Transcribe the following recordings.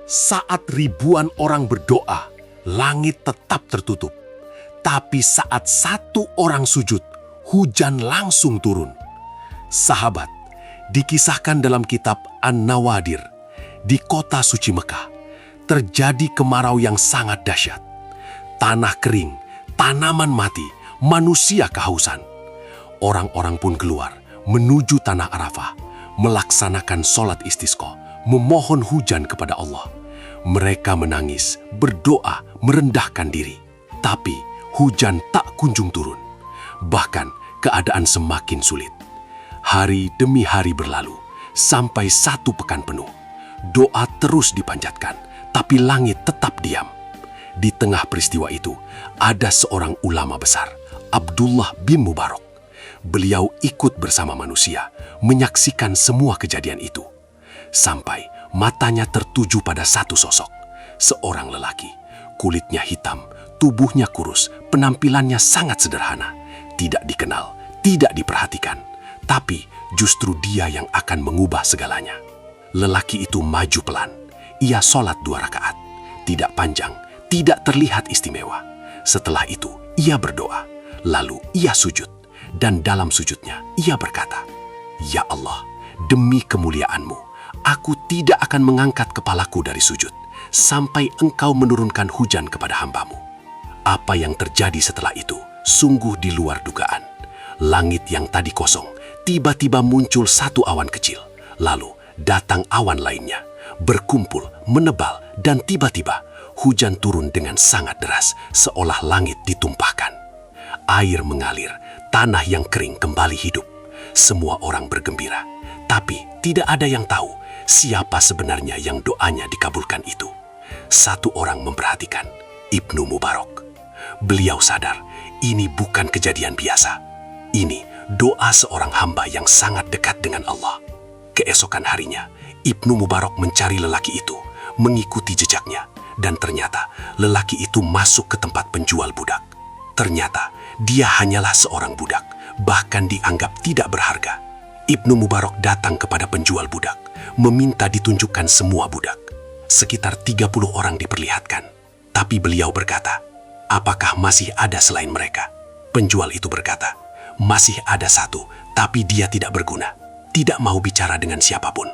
Saat ribuan orang berdoa, langit tetap tertutup. Tapi saat satu orang sujud, hujan langsung turun. Sahabat, dikisahkan dalam kitab An-Nawadir, di kota suci Mekah, terjadi kemarau yang sangat dahsyat. Tanah kering, tanaman mati, manusia kehausan. Orang-orang pun keluar menuju tanah Arafah, melaksanakan sholat istisqa, memohon hujan kepada Allah. Mereka menangis, berdoa, merendahkan diri. Tapi hujan tak kunjung turun. Bahkan keadaan semakin sulit. Hari demi hari berlalu, sampai 1 pekan penuh. Doa terus dipanjatkan, tapi langit tetap diam. Di tengah peristiwa itu, ada seorang ulama besar, Abdullah bin Mubarak. Beliau ikut bersama manusia, menyaksikan semua kejadian itu. Sampai matanya tertuju pada satu sosok, seorang lelaki. Kulitnya hitam, tubuhnya kurus, penampilannya sangat sederhana. Tidak dikenal, tidak diperhatikan. Tapi justru dia yang akan mengubah segalanya. Lelaki itu maju pelan. Ia sholat 2 rakaat. Tidak panjang, tidak terlihat istimewa. Setelah itu, ia berdoa. Lalu ia sujud. Dan dalam sujudnya, ia berkata, "Ya Allah, demi kemuliaan-Mu, aku tidak akan mengangkat kepalaku dari sujud sampai Engkau menurunkan hujan kepada hamba-Mu." Apa yang terjadi setelah itu sungguh di luar dugaan. Langit yang tadi kosong, tiba-tiba muncul satu awan kecil. Lalu datang awan lainnya, berkumpul, menebal, dan tiba-tiba hujan turun dengan sangat deras, seolah langit ditumpahkan. Air mengalir, tanah yang kering kembali hidup. Semua orang bergembira, tapi tidak ada yang tahu siapa sebenarnya yang doanya dikabulkan itu. Satu orang memperhatikan, Ibnu Mubarak. Beliau sadar, ini bukan kejadian biasa. Ini doa seorang hamba yang sangat dekat dengan Allah. Keesokan harinya, Ibnu Mubarak mencari lelaki itu, mengikuti jejaknya, dan ternyata lelaki itu masuk ke tempat penjual budak. Ternyata dia hanyalah seorang budak, bahkan dianggap tidak berharga. Ibnu Mubarak datang kepada penjual budak, meminta ditunjukkan semua budak. Sekitar 30 orang diperlihatkan. Tapi beliau berkata, "Apakah masih ada selain mereka?" Penjual itu berkata, "Masih ada satu, tapi dia tidak berguna. Tidak mau bicara dengan siapapun."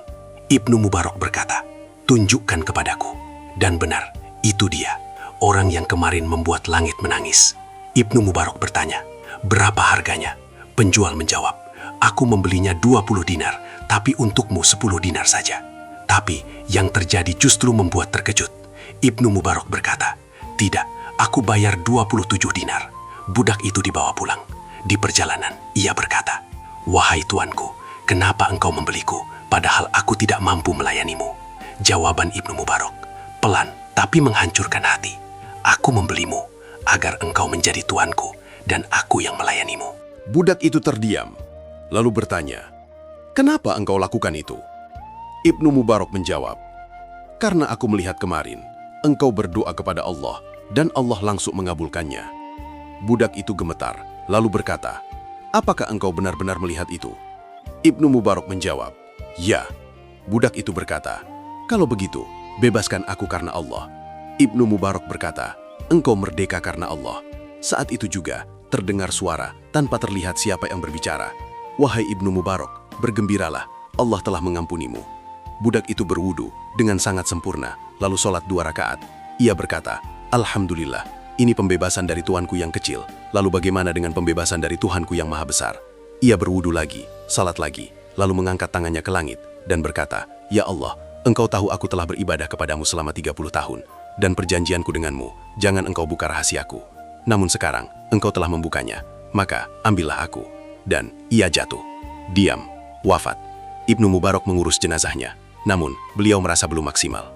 Ibnu Mubarak berkata, "Tunjukkan kepadaku." Dan benar, itu dia, orang yang kemarin membuat langit menangis. Ibnu Mubarak bertanya, "Berapa harganya?" Penjual menjawab, "Aku membelinya 20 dinar, tapi untukmu 10 dinar saja." Tapi yang terjadi justru membuat terkejut. Ibnu Mubarak berkata, "Tidak, aku bayar 27 dinar." Budak itu dibawa pulang. Di perjalanan, ia berkata, "Wahai tuanku, kenapa engkau membeliku, padahal aku tidak mampu melayanimu?" Jawaban Ibnu Mubarak, pelan tapi menghancurkan hati, "Aku membelimu agar engkau menjadi tuanku dan aku yang melayanimu." Budak itu terdiam, lalu bertanya, "Kenapa engkau lakukan itu?" Ibnu Mubarak menjawab, "Karena aku melihat kemarin, engkau berdoa kepada Allah dan Allah langsung mengabulkannya." Budak itu gemetar, lalu berkata, "Apakah engkau benar-benar melihat itu?" Ibnu Mubarak menjawab, "Ya." Budak itu berkata, "Kalau begitu, bebaskan aku karena Allah." Ibnu Mubarak berkata, "Engkau merdeka karena Allah." Saat itu juga terdengar suara tanpa terlihat siapa yang berbicara. "Wahai Ibnu Mubarak, bergembiralah, Allah telah mengampunimu." Budak itu berwudu dengan sangat sempurna, lalu sholat 2 rakaat. Ia berkata, "Alhamdulillah, ini pembebasan dari tuanku yang kecil. Lalu bagaimana dengan pembebasan dari Tuhanku yang maha besar?" Ia berwudu lagi, salat lagi, lalu mengangkat tangannya ke langit dan berkata, "Ya Allah, Engkau tahu aku telah beribadah kepadamu selama 30 tahun, dan perjanjianku denganmu, jangan engkau buka rahasiaku. Namun sekarang, engkau telah membukanya, maka ambillah aku." Dan ia jatuh. Diam, wafat. Ibnu Mubarak mengurus jenazahnya, namun beliau merasa belum maksimal.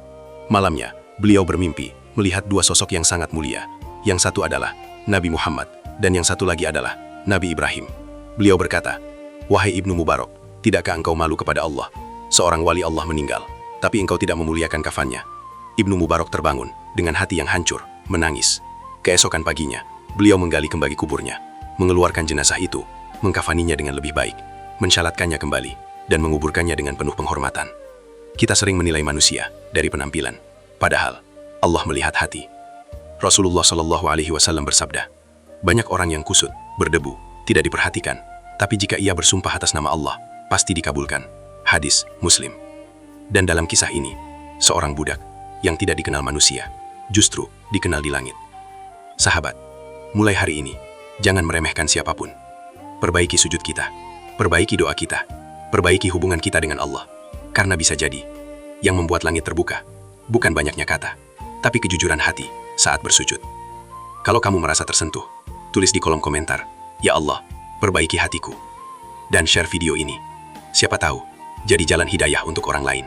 Malamnya, beliau bermimpi melihat 2 sosok yang sangat mulia. Yang satu adalah Nabi Muhammad, dan yang satu lagi adalah Nabi Ibrahim. Beliau berkata, "Wahai Ibnu Mubarak, tidakkah engkau malu kepada Allah? Seorang wali Allah meninggal, tapi engkau tidak memuliakan kafannya." Ibnu Mubarak terbangun dengan hati yang hancur, menangis. Keesokan paginya, beliau menggali kembali kuburnya, mengeluarkan jenazah itu, mengkafaninya dengan lebih baik, mensyalatkannya kembali, dan menguburkannya dengan penuh penghormatan. Kita sering menilai manusia dari penampilan, Padahal Allah melihat hati. Rasulullah Shallallahu Alaihi Wasallam bersabda, banyak orang yang kusut, berdebu, tidak diperhatikan, tapi jika ia bersumpah atas nama Allah, pasti dikabulkan. Hadis Muslim. Dan dalam kisah ini, seorang budak yang tidak dikenal manusia, justru dikenal di langit. Sahabat, mulai hari ini, jangan meremehkan siapapun. Perbaiki sujud kita, perbaiki doa kita, perbaiki hubungan kita dengan Allah. Karena bisa jadi, yang membuat langit terbuka, bukan banyaknya kata, tapi kejujuran hati saat bersujud. Kalau kamu merasa tersentuh, tulis di kolom komentar, "Ya Allah, perbaiki hatiku." Dan share video ini. Siapa tahu, jadi jalan hidayah untuk orang lain.